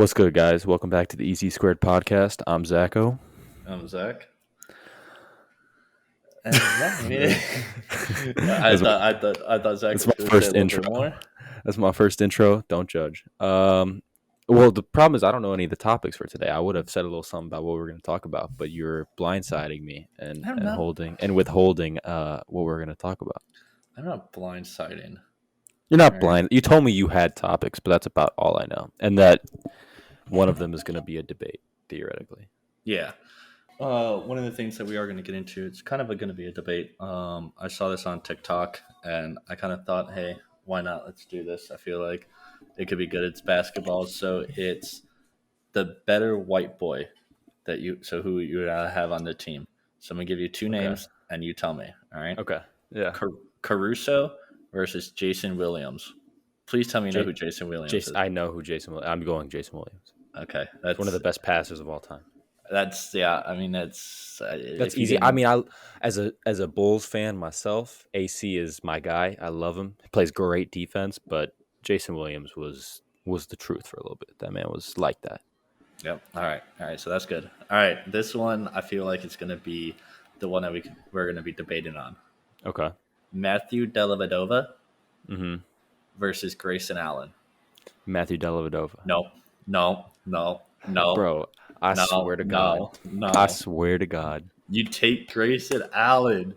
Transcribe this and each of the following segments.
What's good, guys? Welcome back to the Easy Squared podcast. I'm Zacko. I'm Zack. And yeah, I mean, I That's my, thought I thought I thought Zack that's was my going to say a first little intro. bit more. That's my first intro. Don't judge. Well, the problem is I don't know any of the topics for today. I would have said a little something about what we're going to talk about, but you're blindsiding me and I'm and not. holding and withholding what we're going to talk about. I'm not blindsiding. You're not All right. blind. You told me you had topics, but that's about all I know, and that one of them is going to be a debate theoretically. Yeah. One of the things that we are going to get into, it's kind of going to be a debate. I saw this on TikTok, and I kind of thought, hey, why not? Let's do this. I feel like it could be good. It's basketball, so it's the better white boy who you would have on the team. So I'm gonna give you two Okay. names, and you tell me. All right. Okay. Yeah. Caruso versus Jason Williams. Please tell me you know J- who Jason Williams Jason, is. I know who I'm going Jason Williams. Okay, He's one of the best passers of all time. that's yeah. I mean, that's That's if you easy. can. As a Bulls fan myself, AC is my guy. I love him. He plays great defense, but Jason Williams was the truth for a little bit. That man was like that. Yep. All right. So that's good. All right, this one I feel like it's gonna be the one that we're gonna be debating on. Okay. Matthew Dellavedova Mm-hmm. versus Grayson Allen. Matthew Dellavedova. No, no, no, no, Bro, I no, swear to God. no, no. I swear to God. You take Grayson Allen.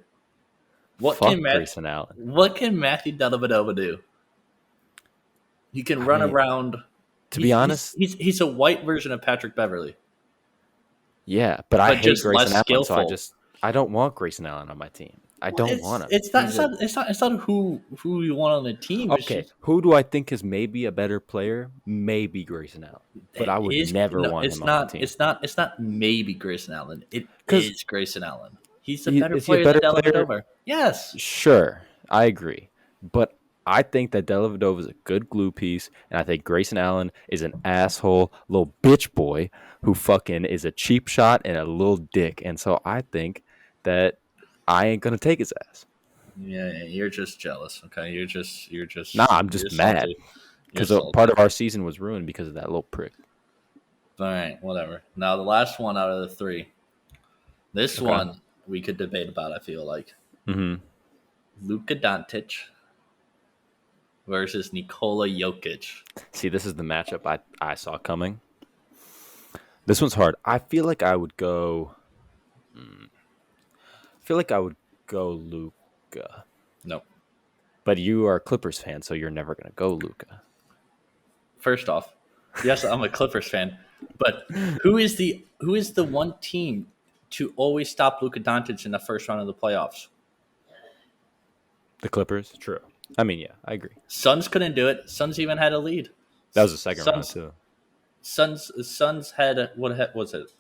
What Fuck can Grayson Allen. What can Matthew Dellavedova do? He can I run mean, around. to be honest, He's a white version of Patrick Beverly, yeah, but I but hate just Grayson less Allen, so skillful. I don't want Grayson Allen on my team. I don't want him. It's not who you want on the team. It's Okay, just who do I think is maybe a better player? Maybe Grayson Allen, but I would never no, want him on my team. it's not maybe Grayson Allen. It Because is Grayson Allen. He's a better is he a player better than player? Dellavedova. Yes. Sure, I agree, but I think that Dellavedova is a good glue piece, and I think Grayson Allen is an asshole, little bitch boy who fucking is a cheap shot and a little dick, and so I think that I ain't gonna take his ass. Yeah, you're just jealous. Okay, Nah, I'm you're just mad salty. You're because part salty. of our season was ruined because of that little prick. All right, whatever. Now the last one out of the three. This Okay. one we could debate about. I feel like Mm-hmm. Luka Doncic versus Nikola Jokic. See, this is the matchup I saw coming. This one's hard. I feel like I would go. I feel like I would go Luca, No. but you are a Clippers fan, so you're never gonna go Luca. First off, yes, I'm a Clippers fan, but who is the one team to always stop Luka Doncic in the first round of the playoffs? The Clippers, true. I mean, yeah, I agree. Suns couldn't do it. Suns even had a lead. That was the second round Suns too. Suns had was it?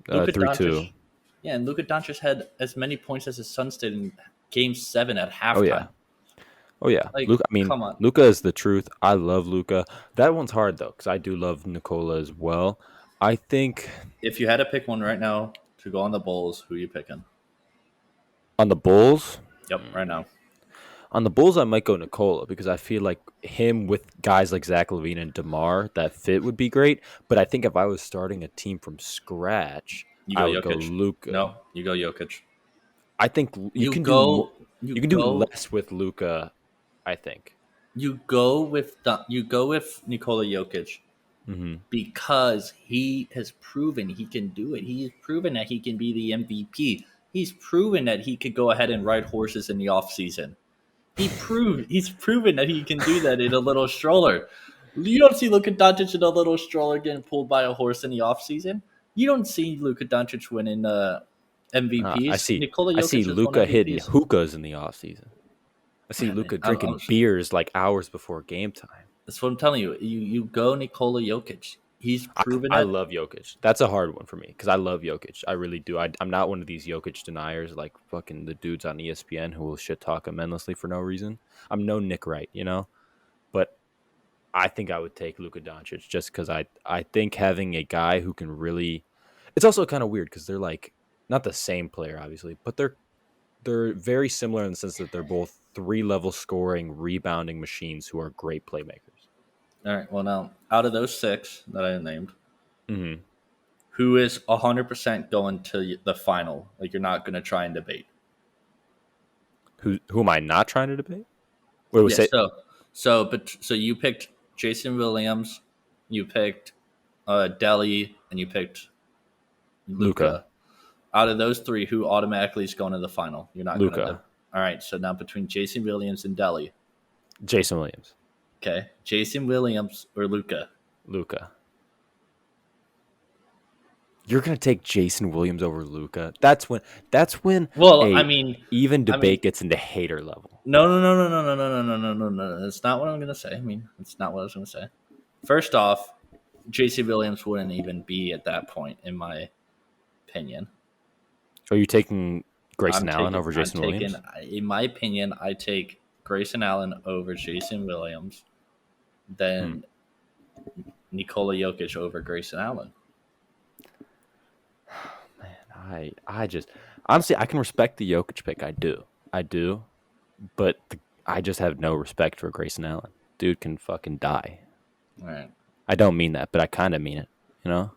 Luka 3-2. Doncic. Yeah, and Luka Doncic had as many points as the Suns did in Game 7 at halftime. Oh yeah. Oh yeah. Like, Luca. I mean, come on. Luca is the truth. I love Luca. That one's hard though, because I do love Nicola as well. I think If you had to pick one right now to go on the Bulls, who are you picking? on the Bulls. Yep, right now. On the Bulls, I might go Nicola because I feel like him with guys like Zach LaVine and DeMar, that fit would be great. But I think if I was starting a team from scratch, You I go would go Jokic. Luca. No, you go Jokic. I think you can go. do you can do less with Luca. I think. You go with Nikola Jokic Mm-hmm. because he has proven he can do it. He's proven that he can be the MVP. He's proven that he could go ahead and ride horses in the offseason. He's proven that he can do that in a little stroller. You don't see Luka Doncic in a little stroller getting pulled by a horse in the offseason. You don't see Luka Doncic winning MVPs. I see. Nikola I Jokic see has won Luca hitting MVPs. hookahs in the offseason. I see Man, Luca I'm- drinking I'm- beers like hours before game time. That's what I'm telling you. You go Nikola Jokic. He's proven I it. love Jokic. That's a hard one for me because I love Jokic. I really do. I'm not one of these Jokic deniers like fucking the dudes on ESPN who will shit talk him endlessly for no reason. I'm no Nick Wright, but I think I would take Luka Doncic just because I think having a guy who can really. It's also kind of weird because they're like not the same player, obviously, but they're very similar in the sense that they're both 3-level scoring, rebounding machines who are great playmakers. All right. Well, now out of those six that I named, Hmm. who is 100% going to the final? Like you're not going to try and debate. Who am I not trying to debate? Wait, was Yeah. it So you picked Jason Williams, you picked Delhi, and you picked Luca? Luca. Out of those three, who automatically is going to the final? You're not going to. Luca, All right. So now between Jason Williams and Delhi, Jason Williams, okay, Jason Williams or Luca? Luca. You're gonna take Jason Williams over Luca. That's when Well, a even I mean, debate gets into hater level. no, no, no, no, no, no, no, no, no, no, no. That's not what I'm gonna say. I mean, that's not what I was gonna say. First off, JC Williams wouldn't even be at that point, in my opinion. Are you taking Grayson Allen over I'm Jason taking, Williams? in my opinion, I take Grayson Allen over Jason Williams, Hmm. then Nikola Jokic over Grayson Allen. Man, I just honestly I can respect the Jokic pick. I do, but I just have no respect for Grayson Allen. Dude can fucking die. All right, I don't mean that, but I kind of mean it. You know,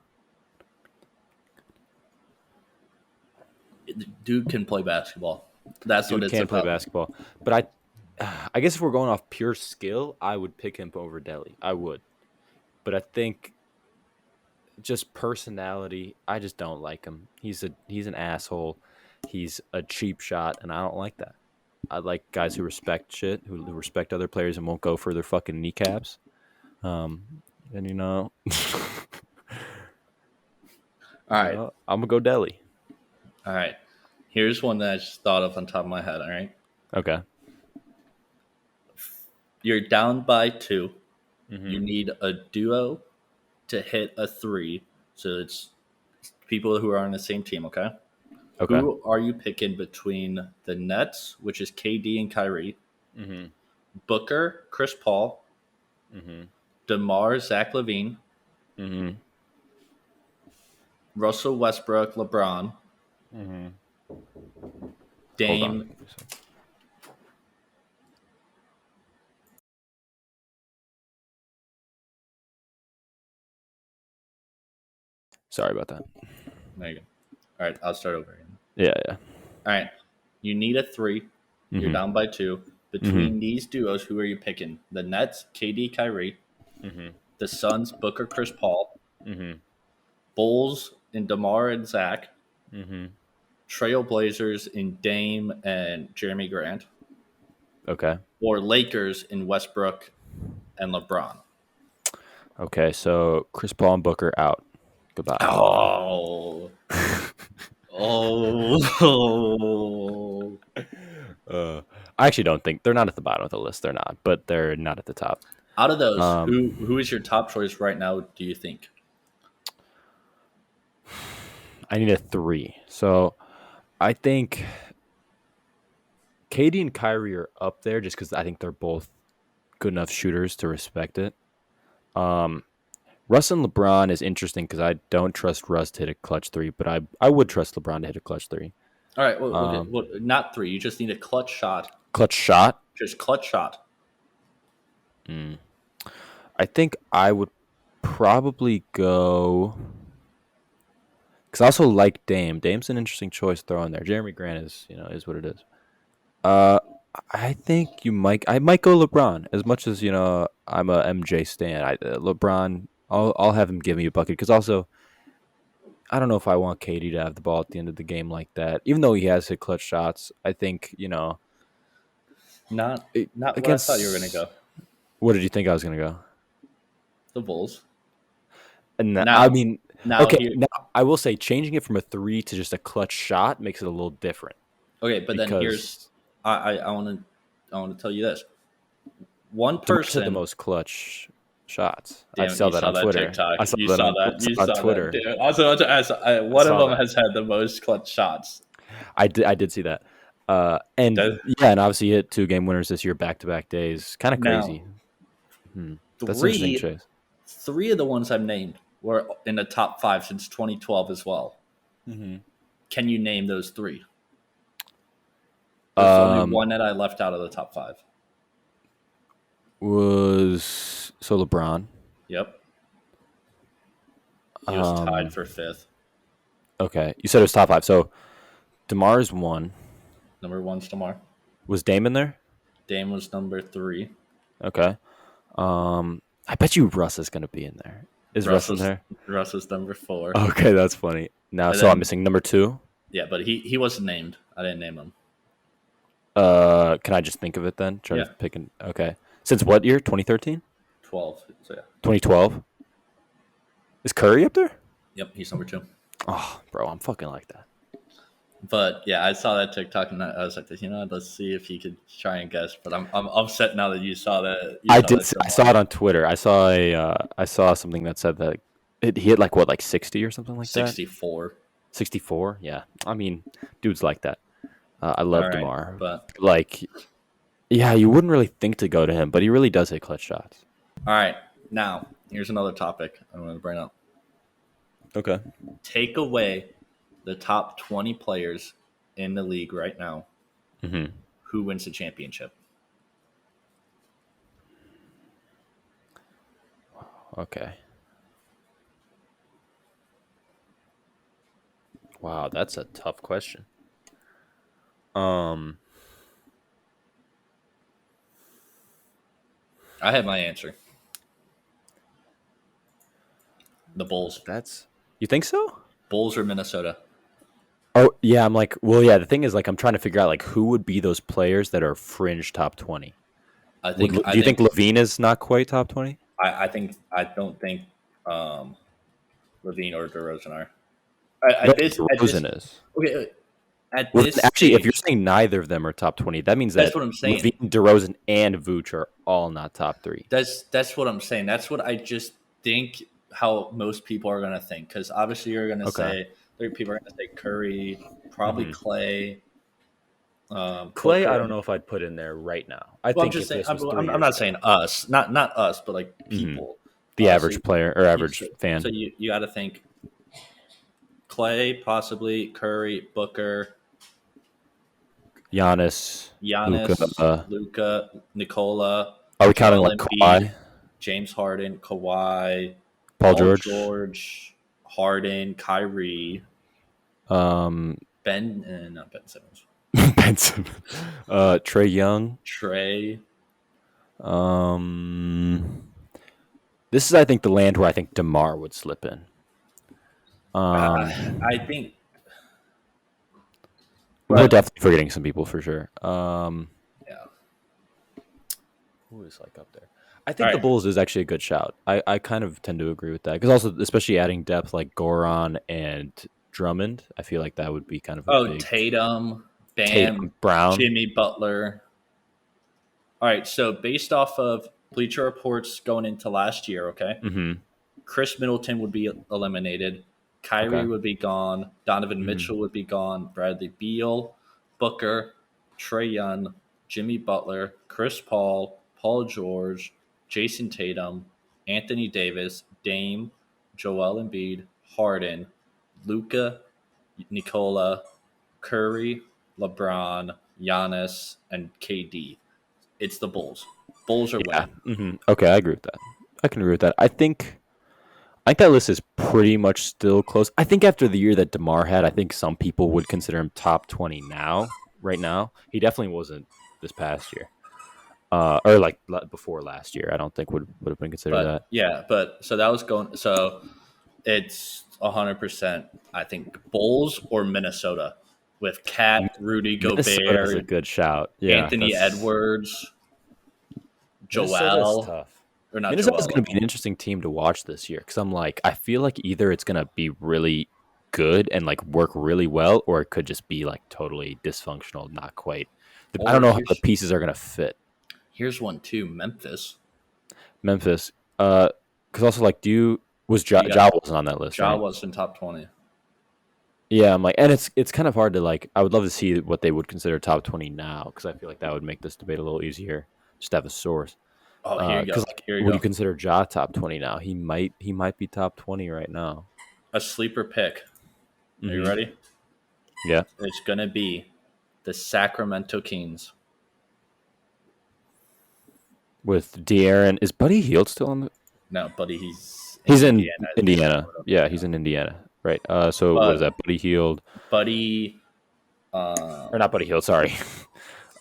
dude can play basketball. That's what dude it's can play about. basketball, but I guess if we're going off pure skill, I would pick him over Delhi. I would, but I think just personality, I just don't like him. He's an asshole. He's a cheap shot, and I don't like that. I like guys who respect shit, who respect other players and won't go for their fucking kneecaps. And All right, I'm gonna go Delhi. all right. Here's one that I just thought of on top of my head. All right, Okay. you're down by two. You Mm-hmm. need a duo to hit a three. So it's people who are on the same team, okay? Okay. Who are you picking between the Nets, which is KD and Kyrie, Mm-hmm. Booker, Chris Paul, Mm-hmm. DeMar, Zach Levine, Mm-hmm. Russell Westbrook, LeBron, Mm-hmm. Hold on. Dame? Sorry about that. There you go. All right, I'll start over again. Yeah, yeah. All right, you need a three. You're Mm-hmm. down by two. Mm-hmm. Between these duos, who are you picking? The Nets, KD, Kyrie, Mm-hmm. the Suns, Booker, Chris Paul, Mm-hmm. Bulls in DeMar and Zach, Mm-hmm. Trailblazers in Dame and Jeremy Grant, Okay. or Lakers in Westbrook and LeBron. Okay. So Chris Paul and Booker out. Goodbye. Oh, oh, I actually don't think they're not at the bottom of the list. They're not, but they're not at the top. Out of those, Um, who is your top choice right now? Do you think? I need a three. So I think KD and Kyrie are up there just because I think they're both good enough shooters to respect it. Um, Russ and LeBron is interesting because I don't trust Russ to hit a clutch three, but I would trust LeBron to hit a clutch three. All right, well, okay, Um, well, not three. You just need a clutch shot. Clutch shot. Just clutch shot. Mm. I think I would probably go because I also like Dame. Dame's an interesting choice to throw in there. Jeremy Grant is what it is. Uh, I think I might go LeBron as much as I'm a MJ stan. LeBron, I'll have him give me a bucket because also I don't know if I want KD to have the ball at the end of the game like that. Even though he has hit clutch shots, I think Not, it, not where I thought you were gonna against go. what did you think I was gonna go? The Bulls. And I Now, mean, now okay, here. now I will say changing it from a three to just a clutch shot makes it a little different Okay, but then here's. because I want to tell you this. One DeMar had the person. most clutch shots. I Damn, saw you that saw on that Twitter. TikTok. I saw You that saw on, that. You on saw that, Twitter. dude. Also, I one of saw them that. has had the most clutch shots. I did see that. And That- yeah, and obviously he hit 2 game winners this year back to back days. Kind of Now, crazy. Hmm. That's an interesting three choice. three of the ones I've named were in the top five since 2012 as well. Mm-hmm. Can you name those three? There's only one that I left out of the top five. was so LeBron. Yep. He was tied Um, for fifth. okay, you said it was top five. So Demar's one. Number one's Demar. Was Dame in there? Dame was number three. Okay. I bet you Russ is gonna be in there. Is Russ Russ in was there? Russ was number four. Okay, that's funny. Now, And so I'm then missing number two. yeah, but he wasn't named. I didn't name him. Can I just think of it then? Try to Yeah, pick an. Okay. Since what year? 2013? 12. So yeah. 2012? Is Curry up there? Yep, he's number two. Oh, bro, I'm fucking like that. But yeah, I saw that TikTok and I was like, let's see if he could try and guess. But I'm upset now that you saw that. You I saw did. that I saw Demar it on Twitter. I saw something that said that he hit like what, like 60 or something like that. 64. 64. Yeah. I mean, dudes like that. I All love right, Demar. but Like, yeah, you wouldn't really think to go to him, but he really does hit clutch shots. all right. Now here's another topic I want to bring up. Okay. Take away the top 20 players in the league right now. Mm-hmm. Who wins the championship? Okay. Wow, that's a tough question. Um, I have my answer. The Bulls. that's you think so? Bulls or Minnesota? Oh yeah, I'm like, well, yeah. The thing is, like, I'm trying to figure out like who would be those players that are fringe top 20. I think. I Do you think think. Levine is not quite top 20? I think. I don't think um, Levine or DeRozan are. I don't think DeRozan is. Okay. At Well, this then actually, if you're stage, saying neither of them are top 20, that means that's that what I'm saying. Levine, DeRozan, and Vooch are all not top three. That's what I'm saying. That's what I just think how most people are gonna think. Because obviously you're gonna Okay. say people are gonna say Curry, probably hmm Clay, Clay, I Booker. don't know if I'd put in there right now. I Well, I'm think just if saying. this was three I'm years not ago, saying us, not us, but like hmm people. the So, average player or average so, fan, so you got to think Clay, possibly Curry, Booker, Giannis, Luca. Giannis, Luca, Nicola, Are we counting Joel like Embiid, Kawhi, James Harden, Kawhi, Paul Paul George, George, Harden, Kyrie, um, not Ben Simmons, Ben Simmons, Trey Young? Trey. Um, this is, I think, the land where I think DeMar would slip in. I think, We're but definitely forgetting some people for sure. yeah. Who is like up there? I All think the right. Bulls is actually a good shout. I kind of tend to agree with that because also, especially adding depth like Goron and Drummond, I feel like that would be kind of a Oh, big Tatum, Bam, Tatum Brown. Jimmy Butler. All right. So based off of Bleacher Reports going into last year, okay, Mm-hmm. Chris Middleton would be eliminated. Kyrie Okay. would be gone. Donovan Mm-hmm. Mitchell would be gone. Bradley Beal, Booker, Trey Young, Jimmy Butler, Chris Paul, Paul George, Jason Tatum, Anthony Davis, Dame, Joel Embiid, Harden, Luca, Nicola, Curry, LeBron, Giannis, and KD. It's the Bulls. Bulls are Yeah. winning. Okay, I agree with that. I can agree with that. I think that list is pretty much still close. I think after the year that DeMar had, I think some people would consider him top 20 now. Right now, he definitely wasn't this past year. Or like before last year. I don't think would have been considered But that. yeah, but so that was going. So it's 100%. I think Bulls or Minnesota with Cat, Rudy Minnesota is a Gobert, good shout. Yeah, Anthony that's Edwards, Minnesota's Joel, tough. or not Minnesota's Joel. going to be an interesting team to watch this year because I'm like, I feel like either it's going to be really good and like work really well, or it could just be like totally dysfunctional, not quite. I don't Or know how the pieces are going to fit. here's one too. Memphis. Memphis, because also like, You got Ja wasn't on that list, Ja right? was in top 20. Yeah, I'm like, and it's kind of hard to like. I would love to see what they would consider top 20 now because I feel like that would make this debate a little easier. Just to have a source. Oh, here you go. Because like, Here you would you go. consider Ja top 20 now? He might be top 20 right now. A sleeper pick. Are you hmm ready? Yeah. It's gonna be the Sacramento Kings. with De'Aaron. Is Buddy Hield still on the? No, buddy, he's in He's in Indiana. They Indiana. showed him. Yeah, Yeah, he's in Indiana. Right. So what is but that? Buddy Hield buddy, or not Buddy Hield? Sorry.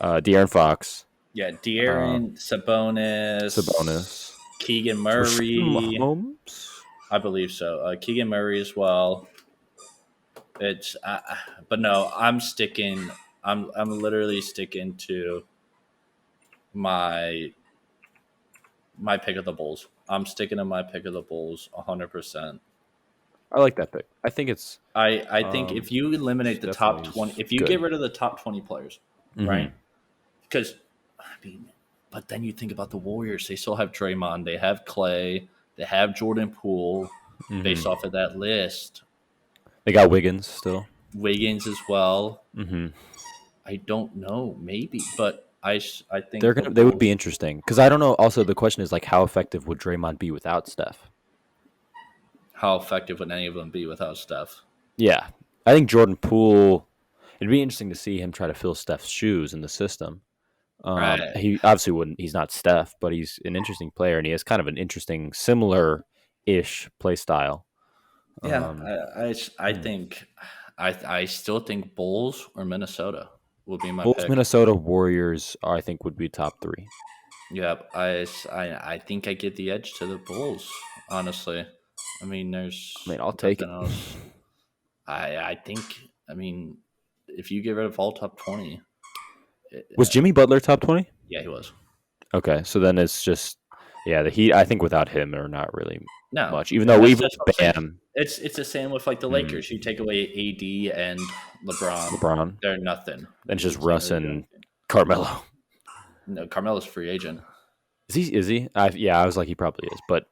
De'Aaron Fox. yeah, Uh, De'Aaron, Sabonis, Sabonis. Keegan Rashawn Murray. Holmes. I believe so. Keegan Murray as well. It's, but no, I'm sticking. I'm literally sticking to my my pick of the Bulls. I'm sticking to my pick of the Bulls 100%. I like that pick. I think I think if you it's eliminate the top definitely 20, if you get good. rid of the top 20 players, Mm-hmm. right? Because I mean, but then you think about the Warriors. They still have Draymond. They have Clay. They have Jordan Poole. Based Mm-hmm. off of that list, They got Wiggins still. Wiggins as well. Mm-hmm. I don't know, maybe, but I They're think the gonna. They would Bulls. be interesting because I don't know. Also, the question is like, how effective would Draymond be without Steph? How effective would any of them be without Steph? Yeah, I think Jordan Poole. It'd be interesting to see him try to fill Steph's shoes in the system. Right. He obviously wouldn't. He's not Steph, but he's an interesting player, and he has kind of an interesting, similar-ish play style. Yeah, Um, I think I still think Bulls or Minnesota will be my Bulls, pick. Minnesota, Warriors, I think would be top three. Yep, I think I get the edge to the Bulls. Honestly, I mean, I there's mean, I'll take nothing it. else. I think. I mean, if you get rid of all top 20, Was Jimmy Butler top 20? yeah, he was. Okay, so then it's just yeah, the Heat. I think without him are not really No, much. Even and though that's even just what I'm saying. Bam, It's the same with like the mm, Lakers. You take away AD and LeBron, LeBron, they're nothing. then it's You just can't Russ really do and anything. Carmelo. No, Carmelo's a free agent. Is he? Is he? Yeah, I was like he probably is, but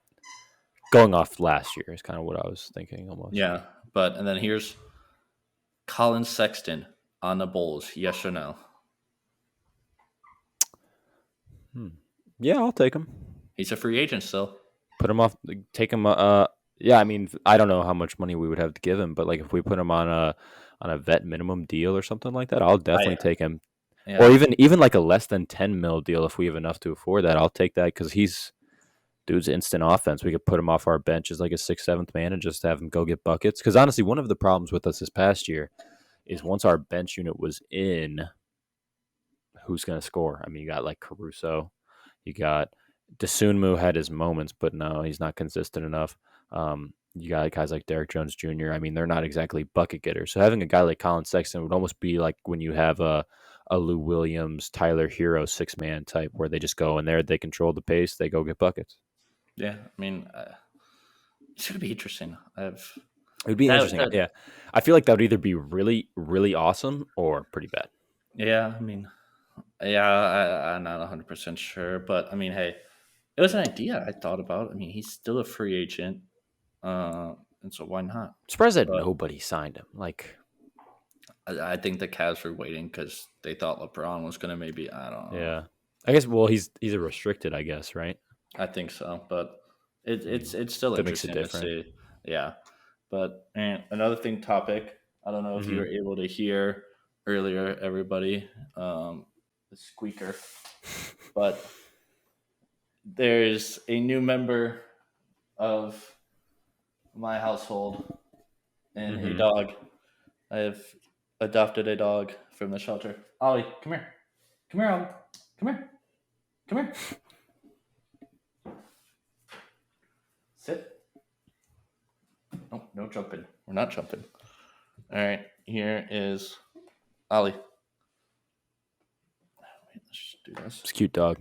going off last year is kind of what I was thinking almost. Yeah, but and then here's Colin Sexton on the Bulls. Yes or no? Hmm. Yeah, I'll take him. He's a free agent still. Put him off. Take him. Yeah. I mean, I don't know how much money we would have to give him, but like if we put him on a vet minimum deal or something like that, I'll I definitely take him. Or yeah even like a less than 10 mil deal if we have enough to afford that. I'll take that because he's dude's instant offense. We could put him off our bench as like a sixth, seventh man and just have him go get buckets. Because honestly, one of the problems with us this past year is once our bench unit was in, who's going to score? I mean, you got like Caruso, you got Desunmu had his moments, but no, he's not consistent enough. You got guys like Derek Jones Jr. I mean, they're not exactly bucket getters. So having a guy like Colin Sexton would almost be like when you have a Lou Williams, Tyler Hero 6 man type where they just go in there, they control the pace, they go get buckets. yeah. I mean, it's gonna be interesting. It would be That, interesting. that Yeah. I feel like that would either be really, really awesome or pretty bad. yeah. I mean, yeah. I'm not 100% sure, but I mean, hey, it was an idea I thought about. I mean, he's still a free agent, and so why not? I'm surprised that But nobody signed him. Like, I think the Cavs were waiting because they thought LeBron was gonna maybe. I don't know. yeah. I guess, well, he's a restricted, I guess, right? I think so, but it's still That makes it interesting to different. see. Yeah, but and another thing topic. I don't know if you Hmm. were able to hear earlier, everybody, the squeaker, but there's a new member of my household and a Hmm. dog. I have adopted a dog from the shelter. Ollie, come here. Come here, Ollie. Come here. Come here. Sit. No, no jumping. We're not jumping. All right. Here is Ollie. Wait, let's just do this. It's a cute dog.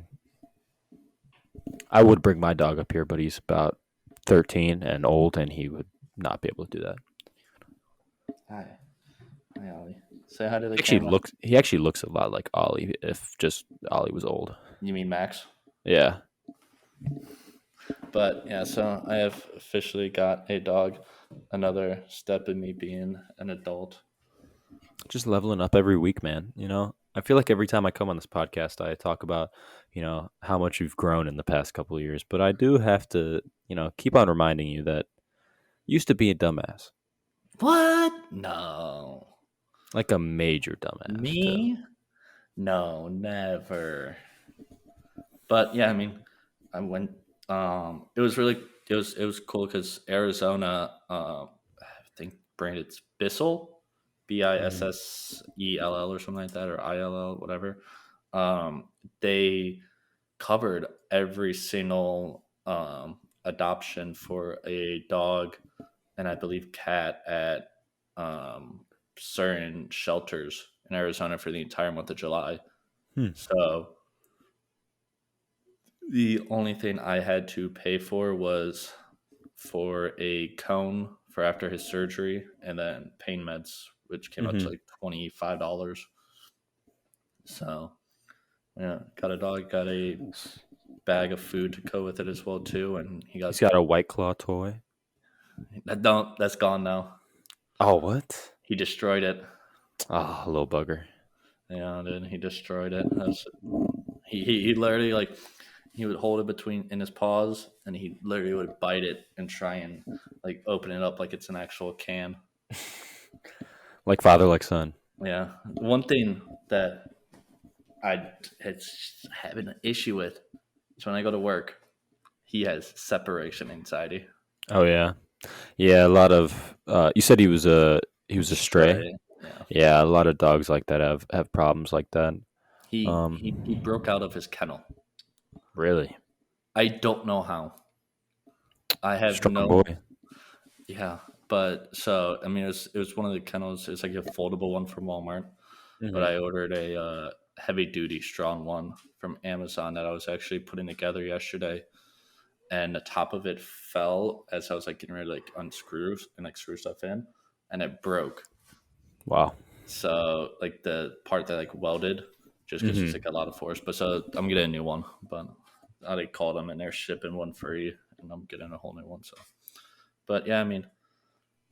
I would bring my dog up here, but he's about 13 and old, and he would not be able to do that. Hi. Hi, Ollie. Say hi to the Actually, camera. he actually looks a lot like Ollie if just Ollie was old. You mean Max? Yeah. But yeah, so I have officially got a dog. Another step in me being an adult. Just leveling up every week, man. I feel like every time I come on this podcast, I talk about, how much you've grown in the past couple of years. But I do have to, keep on reminding you that you used to be a dumbass, What? No. like a major dumbass, too. Me? No, never. But yeah, I mean, I went. It was really it was cool because Arizona, I think branded Bissell, Hmm. Bissell or something like that, or ILL, whatever. They covered every single adoption for a dog and I believe cat at um, certain shelters in Arizona for the entire month of July. Hmm. So the only thing I had to pay for was for a cone for after his surgery and then pain meds, which came out to Hmm. like $25. So yeah, got a dog, got a bag of food to go with it as well too, and he He's got got a White Claw toy. that's gone now. Oh, what? He destroyed it. Oh, little bugger. Yeah, dude, he destroyed it. He literally like he would hold it between in his paws, and he literally would bite it and try and like open it up like it's an actual can. Like father, like son. Yeah, one thing that I it's having an issue with is when I go to work, he has separation anxiety. Oh yeah, yeah. A lot of. You said he was a stray. Stray. Yeah, Yeah, a lot of dogs like that have problems like that. he broke out of his kennel. Really I don't know how. I have strong no. boy. Yeah, but so I mean, it was one of the kennels. It's like a foldable one from Walmart, but Hmm. I ordered a heavy duty strong one from Amazon that I was actually putting together yesterday, and the top of it fell as I was like getting ready to like unscrew and like screw stuff in, and it broke. Wow. So like the part that like welded, just because it's Hmm. like a lot of force. But so I'm getting a new one, but I already called them and they're shipping one free, and I'm getting a whole new one. So, but yeah, I mean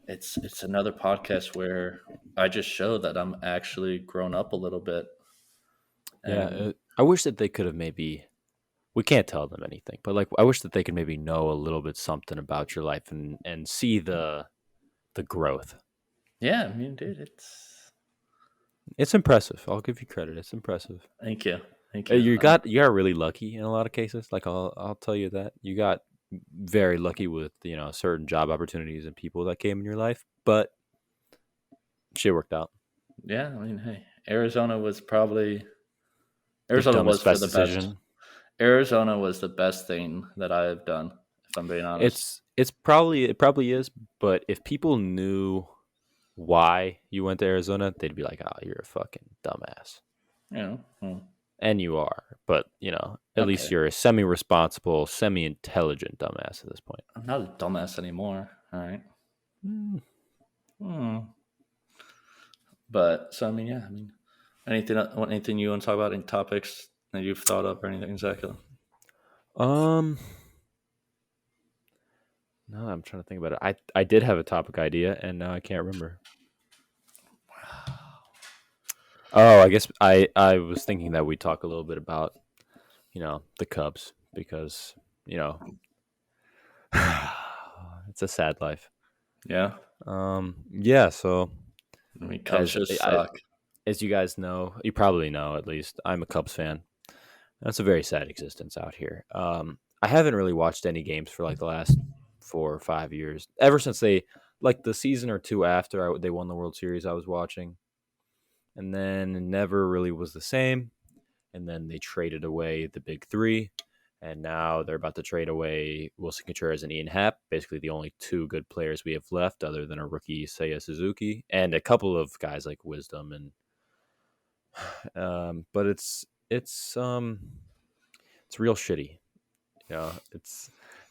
it's another podcast where I just show that I'm actually grown up a little bit. Yeah, And I wish that they could have maybe. We can't tell them anything, but like I wish that they could maybe know a little bit something about your life and see the growth. yeah, I mean, dude, it's It's impressive. I'll give you credit. It's impressive. thank you, thank you. You got really lucky in a lot of cases. Like I'll tell you that you got very lucky with certain job opportunities and people that came in your life, but shit worked out. Yeah, I mean, hey, The Arizona was dumbest for best the best. decision. Arizona was the best thing that I have done, if I'm being honest. It probably is, but if people knew why you went to Arizona, they'd be like, "Oh, you're a fucking dumbass." You know, And you are, but at least okay, you're a semi-responsible, semi-intelligent dumbass at this point. I'm not a dumbass anymore. All right, Mm. hmm. But so I mean, yeah, I mean, anything you want to talk about? Any topics that you've thought of or anything, exactly? Um, no, I'm trying to think about it. I did have a topic idea, and now I can't remember. Oh, I guess I was thinking that we talk a little bit about the Cubs because you know it's a sad life. Yeah, Yeah. So I mean, Cubs as just I suck. as you guys know, you probably know at least, I'm a Cubs fan. That's a very sad existence out here. I haven't really watched any games for like the last 4 or 5 years. Ever since they like the season or two after they won the World Series, I was watching, and then it never really was the same. And then they traded away the big three, and now they're about to trade away Wilson Contreras and Ian Happ, basically the only two good players we have left, other than a rookie Seiya Suzuki and a couple of guys like Wisdom and. But it's real shitty.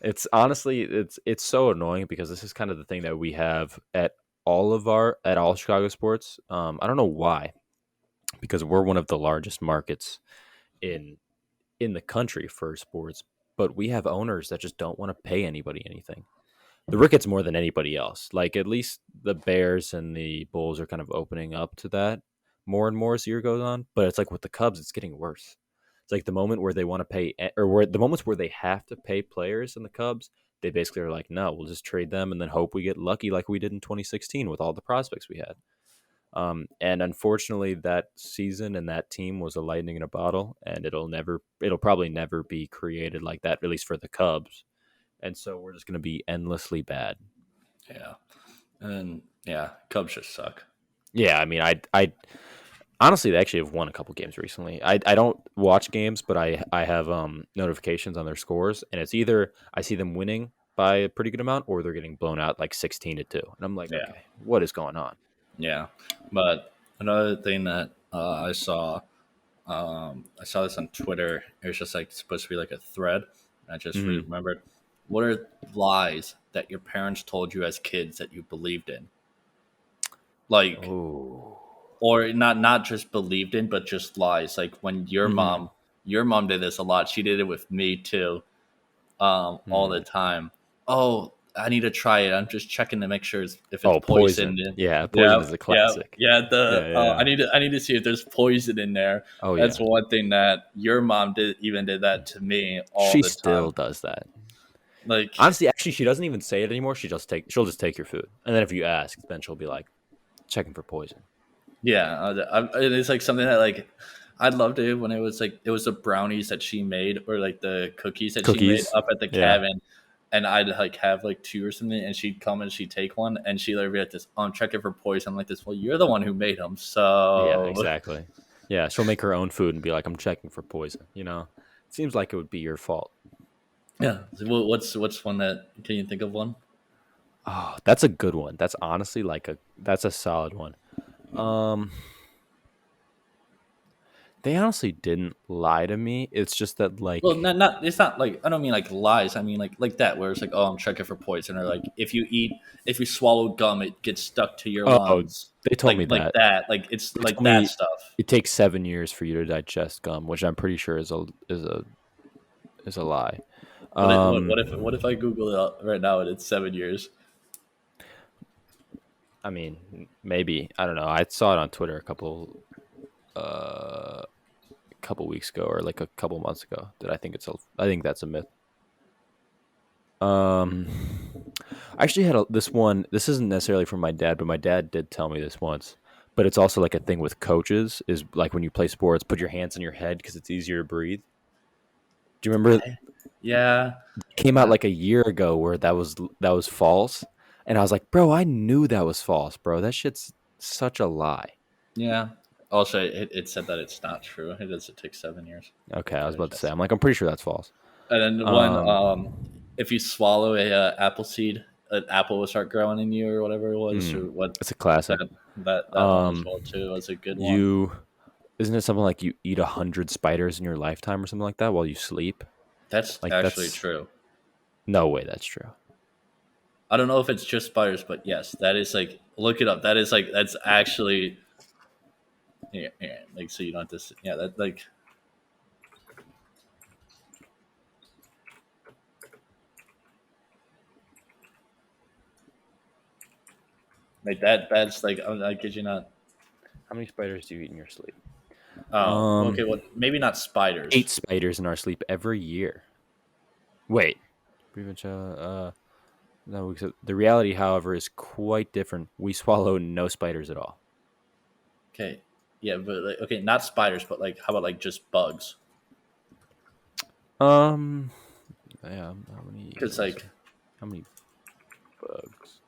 It's honestly it's so annoying because this is kind of the thing that we have at all Chicago sports. I don't know why, because we're one of the largest markets in in the country for sports, but we have owners that just don't want to pay anybody anything. The Ricketts more than anybody else. Like at least the Bears and the Bulls are kind of opening up to that more and more as the year goes on. But it's like with the Cubs, it's getting worse. It's like the moment where they want to pay, or where the moments where they have to pay players in the Cubs, they basically are like, no, we'll just trade them and then hope we get lucky like we did in 2016 with all the prospects we had. And unfortunately, that season and that team was a lightning in a bottle, and it'll probably never be created like that, at least for the Cubs. And so we're just going to be endlessly bad. Yeah, and yeah, Cubs just suck. Yeah, I mean, I honestly, they actually have won a couple games recently. I don't watch games, but I have notifications on their scores, and it's either I see them winning by a pretty good amount, or they're getting blown out like 16-2, and I'm like, Yeah, okay, what is going on? yeah. But another thing that I saw this on Twitter. It was just like supposed to be like a thread. I just Mm-hmm. remembered. What are lies that your parents told you as kids that you believed in? Like, Oh. or not just believed in, but just lies. Like when Mm-hmm. your mom did this a lot. She did it with me too, all the Hmm. time. Oh, I need to try it. I'm just checking to make sure if it's Oh, poison. poison. Yeah, poison Yeah, is a yeah, classic. yeah. Yeah, yeah, yeah. I need to see if there's poison in there. Oh That's yeah. one thing that your mom did that to me all She the time. still does that. Like, Honestly, actually, she doesn't even say it anymore. She'll just take your food, and then if you ask, then she'll be like checking for poison. yeah, it's like something that like I'd love to when it was the brownies that she made or like the cookies that she made Cookies. up at the Yeah. cabin, and I'd like have like two or something, and she'd come and she'd take one, and she'd like be like this, oh, I'm checking for poison. I'm like this. Well, you're the one who made them, Yeah. so Exactly. Yeah. She'll make her own food and be like, "I'm checking for poison." It seems like it would be your fault. yeah. So what's one that can you think of one? Oh, that's a good one. That's honestly that's a solid one. Um, they honestly didn't lie to me. It's just that Well, like, not it's not like I don't mean like lies. I mean like that where it's like oh I'm checking for poison or like if you swallow gum it gets stuck to your oh, lungs they told me like that. that like it's They like told that me stuff. it takes 7 years for you to digest gum, which I'm pretty sure is a lie. What if I Google it up right now and it's 7 years? I mean, maybe I don't know. I saw it on Twitter a couple weeks ago or like a couple months ago that I think that's a myth. Um, I actually had this one. This isn't necessarily from my dad, but my dad did tell me this once. But it's also like a thing with coaches is like when you play sports, put your hands on your head because it's easier to breathe. Do you remember Okay. Yeah. it came out Uh, like a year ago where that was false? And I was like, bro, I knew that was false, bro. That shit's such a lie. yeah. Also, it said that it's not true. It does. It takes 7 years Okay, I to was about to say, digest. I'm like, I'm pretty sure that's false. And then the one, Um, if you swallow a apple seed, an apple will start growing in you or whatever it was, mm, or what it's a classic. that one as Um, well too was a good one. you isn't it something like you eat 100 spiders in your lifetime or something like that while you sleep? That's Like actually that's true. no way that's true. I don't know if it's just spiders, but yes, that is like look it up. That is like that's actually yeah, like so you don't have to yeah that like that's like I kid you not. How many spiders do you eat in your sleep? Oh, okay, Um, well maybe not spiders. 8 spiders in our sleep every year. Wait, pretty much. No. The reality, however, is quite different. We swallow no spiders at all. Okay, yeah, but like, okay, not spiders, but like how about like just bugs? Um, yeah. How many? Because like How many bugs?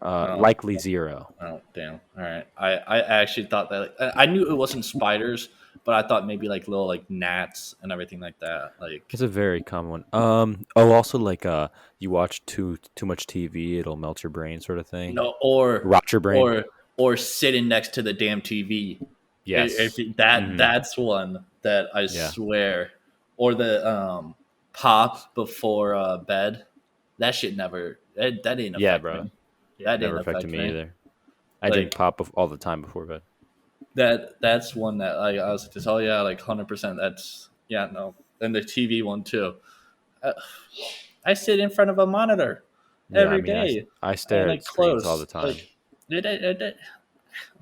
oh Likely zero. oh damn, all right. I actually thought that like, I knew it wasn't spiders, but I thought maybe like little like gnats and everything like that. Like It's a very common one. Oh, also like you watch too much TV, it'll melt your brain, sort of thing. no, Rot your brain. or sitting next to the damn TV. Yes. Hmm. That's one that I Yeah. swear, or the pop before bed. That shit never that didn't Yeah, affect bro. me. Yeah, That never didn't affected affect me me. either. I drink Like pop all the time before bed. that's one that like I was just oh yeah like 100%. That's yeah no. And the TV one too. Uh, I sit in front of a monitor Yeah, I every mean, I day I and stare like at screens all the close time. like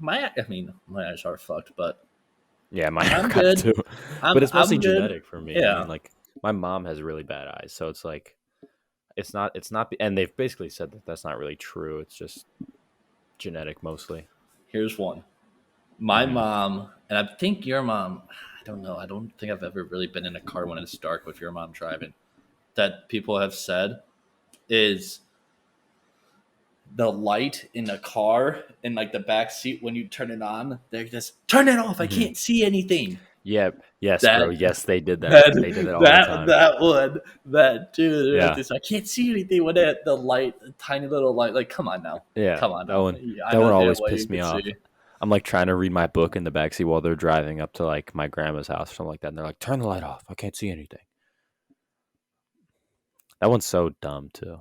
my I mean my eyes are fucked, but Yeah, mine are I'm kind of good. too, but it's mostly I'm good. genetic for me. I mean, Yeah. like my mom has really bad eyes, so it's like it's not, and they've basically said that that's not really true. It's just genetic mostly. Here's one. My Mm-hmm. mom, and I think your mom, I don't know. I don't think I've ever really been in a car when it's dark with your mom driving. That people have said is the light in the car in like the back seat when you turn it on, they're just turn it off. I Mm-hmm. can't see anything. Yep. Yes, bro. That Yes, they did that. They did that that all the time. that one that dude. Yeah. This, I can't see anything with that the light, the tiny little light. Like, come on now, Yeah. come on That now. one. I That know one damn always well you pissed me can off. see. I'm like trying to read my book in the backseat while they're driving up to like my grandma's house or something like that, and they're like, "Turn the light off. I can't see anything." That one's so dumb too.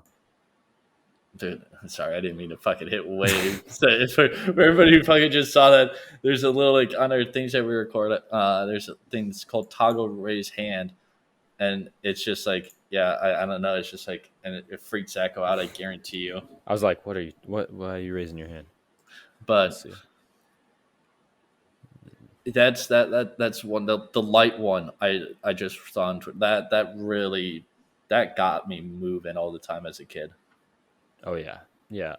Dude, I'm sorry, I didn't mean to fucking hit wave. So for everybody who fucking just saw that, there's a little like on our things that we record. There's a thing that's called toggle raise hand, and it's just like, yeah, I don't know. It's just like, and it freaks Echo out. I guarantee you. I was like, "What are you? What? Why are you raising your hand?" Let's But see. that's one the light one. I just saw on Twitter. That really that got me moving all the time as a kid. Oh yeah, yeah.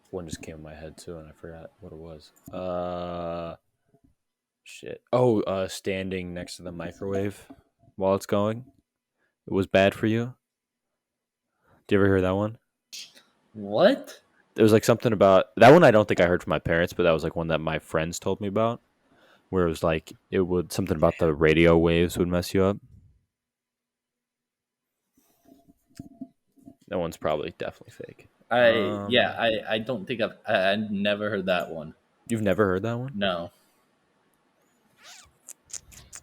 One just came in my head too, and I forgot what it was. Shit. Oh, standing next to the microwave while it's going. It was bad for you. Do you ever hear that one? What? There was like something about that one. I don't think I heard from my parents, but that was like one that my friends told me about, where it was like it would something about the radio waves would mess you up. That one's probably definitely fake. I don't think I never heard that one. You've never heard that one? No,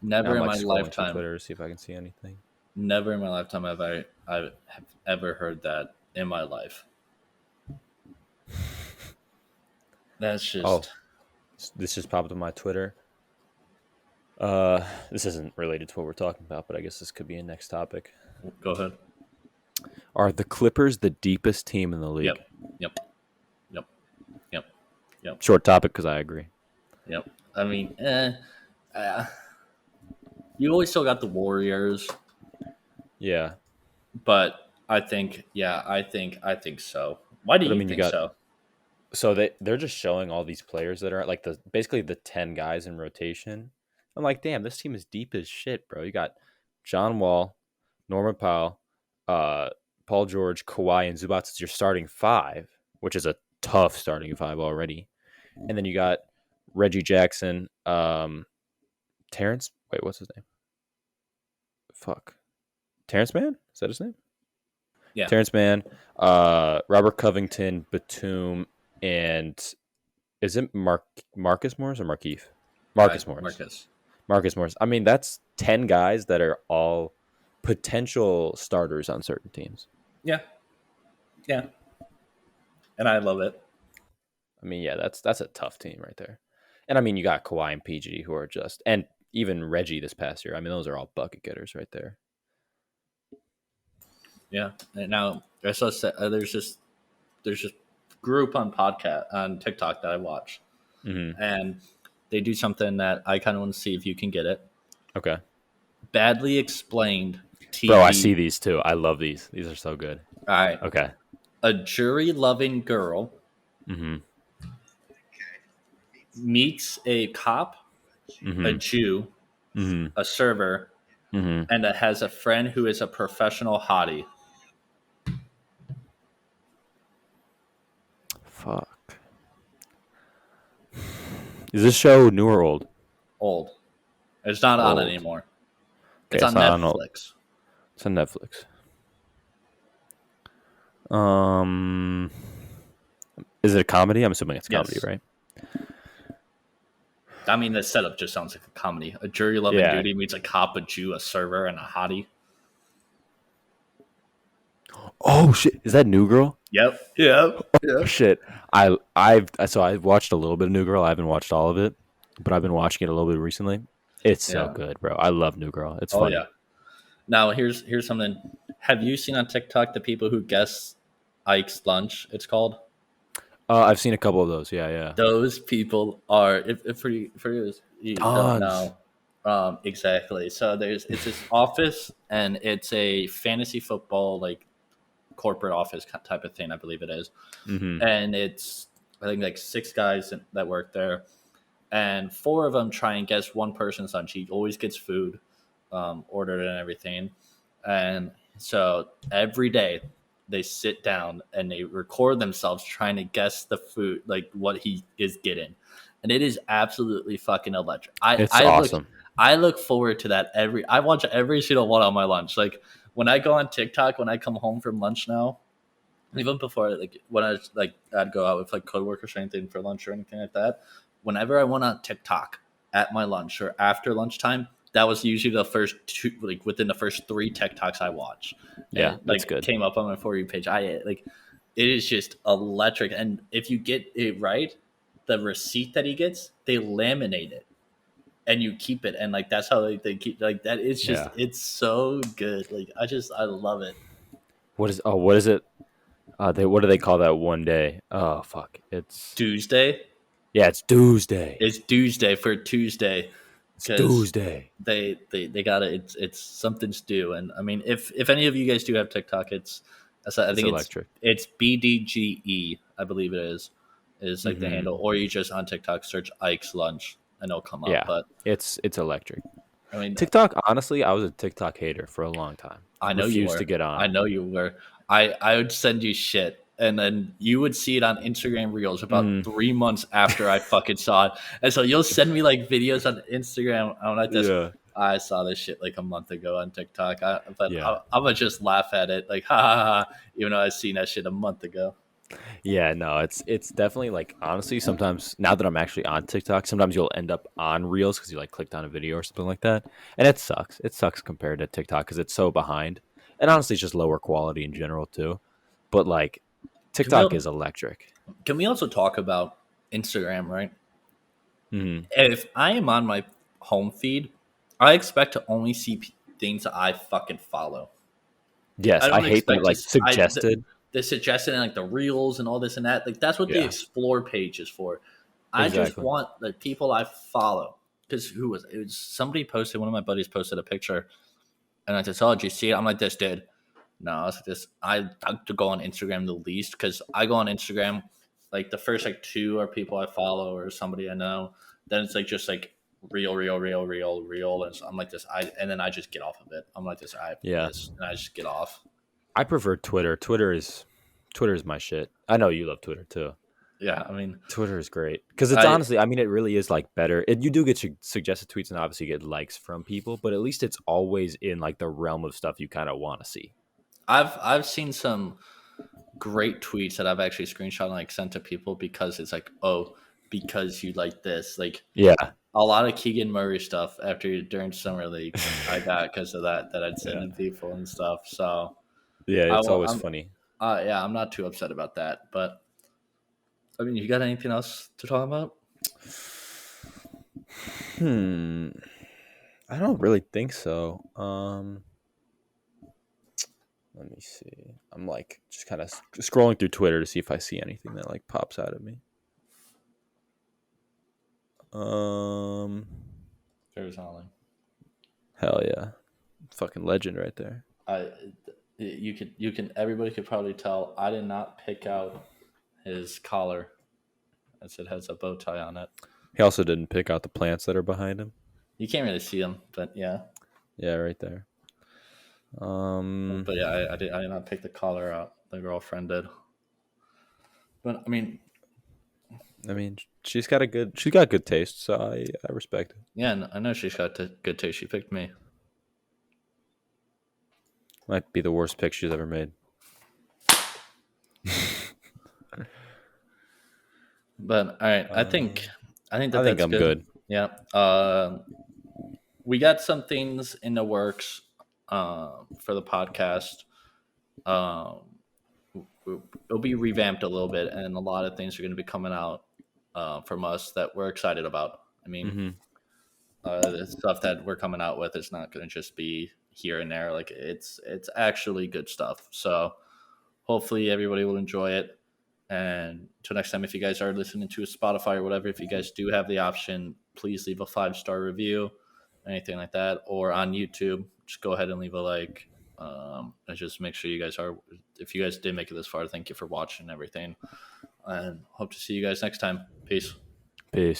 Now never I'm in like my scrolling through lifetime. Twitter to see if I can see anything. Never in my lifetime I have ever heard that in my life. That's Oh, just this just popped on my Twitter. This isn't related to what we're talking about, but I guess this could be a next topic. go ahead. Are the Clippers the deepest team in the league? Yep, yep, yep, yep, yep, Short topic because I agree. yep. I mean, uh, you always still got the Warriors, Yeah, but I think so. Why do but I you mean, you think got so? so they're just showing all these players that are like the basically the 10 guys in rotation. I'm like, damn, this team is deep as shit, bro. You got John Wall, Norman Powell, uh, Paul George, Kawhi, and Zubats as your starting five, which is a tough starting five already. And then you got Reggie Jackson, Terrence. Wait, what's his name? Fuck, Terrence Mann. Is that his name? Yeah, Terrence Mann, Robert Covington, Batum, and is it Marcus Morris or Markeith? Marcus Morris. Marcus. Marcus Morris. I mean, that's 10 guys that are all potential starters on certain teams. Yeah, yeah, and I love it. I mean, yeah, that's a tough team right there. And I mean, you got Kawhi and PG who are just, and even Reggie this past year. I mean, those are all bucket getters right there. Yeah. And now there's just group on podcast on TikTok that I watch, Mm-hmm. and they do something that I kind of want to see if you can get it. Okay, Badly explained bro, I TV. see these too. I love these. These are so good. All right, Okay. a jury loving girl Mm-hmm. meets a cop, a Mm-hmm. Jew, Mm-hmm. a server, Mm-hmm. and has a friend who is a professional hottie. Fuck. Is this show new or old? Old. It's not on Old. anymore. Okay, It's it's on not on old. Netflix. It's on Netflix. Um, is it a comedy? I'm assuming it's a comedy, Yes. right? I mean, the setup just sounds like a comedy. A jury loving Yeah. duty meets a cop, a Jew, a server, and a hottie. Oh shit! Is that New Girl? Yep. Yep. Oh, shit! I've watched a little bit of New Girl. I haven't watched all of it, but I've been watching it a little bit recently. It's so Yeah. good, bro. I love New Girl. It's Oh funny. yeah. Now here's something. Have you seen on TikTok the people who guess Ike's lunch? It's called. I've seen a couple of those. Yeah, yeah. Those people are if you don't Tons. know exactly. So it's this office and it's a fantasy football like corporate office type of thing. I believe it is, Mm-hmm. and it's I think like 6 guys that work there, and 4 of them try and guess one person's lunch. He always gets food ordered and everything, and so every day they sit down and they record themselves trying to guess the food, like what he is getting, and it is absolutely fucking electric. It's awesome. I look forward to that I watch every single one on my lunch. Like when I go on TikTok when I come home from lunch now, even before like when I was like I'd go out with like coworkers or anything for lunch or anything like that. Whenever I went on TikTok at my lunch or after lunchtime, that was usually the first two, like within the first 3 TikToks I watch, and Yeah, it, that's like good. came up on my For You page. I like it is just electric, and if you get it right, the receipt that he gets, they laminate it and you keep it, and like that's how they keep like that. It's just Yeah. it's so good. Like I love it. What is it? They what do they call that one day? Oh fuck. Tuesday. It's Tuesday. It's Tuesday for Tuesday It's because Tuesday. they got it. It's something's due. And I mean, if any of you guys do have TikTok, I It's think electric. it's BDGE, I believe it is like the Hmm. handle, or you just on TikTok search Ike's lunch and it'll come up. Yeah, But it's electric. I mean, TikTok, honestly, I was a TikTok hater for a long time. I know you Refused to were. get I on. know you were. I would send you shit, and then you would see it on Instagram Reels about Mm, 3 months after I fucking saw it. And so you'll send me like videos on Instagram. I'm like this. yeah, I saw this shit like a month ago on TikTok, but yeah, I'm gonna just laugh at it, like ha ha ha, even though I seen that shit a month ago. yeah. No, it's definitely like honestly. Sometimes now that I'm actually on TikTok, sometimes you'll end up on Reels because you like clicked on a video or something like that, and it sucks. It sucks compared to TikTok because it's so behind, and honestly, it's just lower quality in general too. But like Can we TikTok is electric. can we also talk about Instagram, right? Hmm. If I am on my home feed, I expect to only see things that I fucking follow. I Yes, I don't hate that expect to. like suggested. The suggestion and like the reels and all this and that. Like that's what the Yeah, explore page is for. I just exactly. want the people I follow. Because who was it? It was somebody posted. One of my buddies posted a picture, and I said, "Oh, did you see it?" I'm like, "This dude." No, I was like this. I like to go on Instagram the least because I go on Instagram. Like the first like 2 are people I follow or somebody I know. Then it's like just like real, and so I'm like this. And then I just get off of it. I'm like this. I have Yeah, this, and I just get off. I prefer Twitter. Twitter is my shit. I know you love Twitter too. Yeah, I mean, Twitter is great because it's I honestly, I mean, it really is like better. You do get suggested tweets and obviously get likes from people, but at least it's always in like the realm of stuff you kind of want to see. I've seen some great tweets that I've actually screenshot and like sent to people because it's like, oh, because you like this. Like Yeah, a lot of Keegan Murray stuff after during summer league, I got because of that I'd send yeah, to people and stuff. So yeah. I It's will, always I'm funny. yeah, I'm not too upset about that. But I mean, you got anything else to talk about? Hmm. I don't really think so. Let me see. I'm like just kind of scrolling through Twitter to see if I see anything that like pops out at me. Um, There's nothing. hell yeah, fucking legend right there. I you can everybody could probably tell I did not pick out his collar as it has a bow tie on it. He also didn't pick out the plants that are behind him. You can't really see them, but yeah. Yeah, right there. But yeah, I did not pick the collar out. The girlfriend did. But I mean, I mean, she's got good taste, so I respect it. yeah, I know she's got good taste. She picked me. Might be the worst pick she's ever made. But all right, Um, I think I that think that's I'm good. good. Yeah. We got some things in the works for the podcast. Um, it'll be revamped a little bit, and a lot of things are going to be coming out from us that we're excited about. I mean, Hmm. the stuff that we're coming out with is not going to just be here and there. Like it's actually good stuff. So hopefully everybody will enjoy it. And until next time, if you guys are listening to a Spotify or whatever, if you guys do have the option, please leave a 5-star review, anything like that, or on YouTube, just go ahead and leave a like. And just make sure you guys are. If you guys did make it this far, thank you for watching and everything. and hope to see you guys next time. Peace. Peace.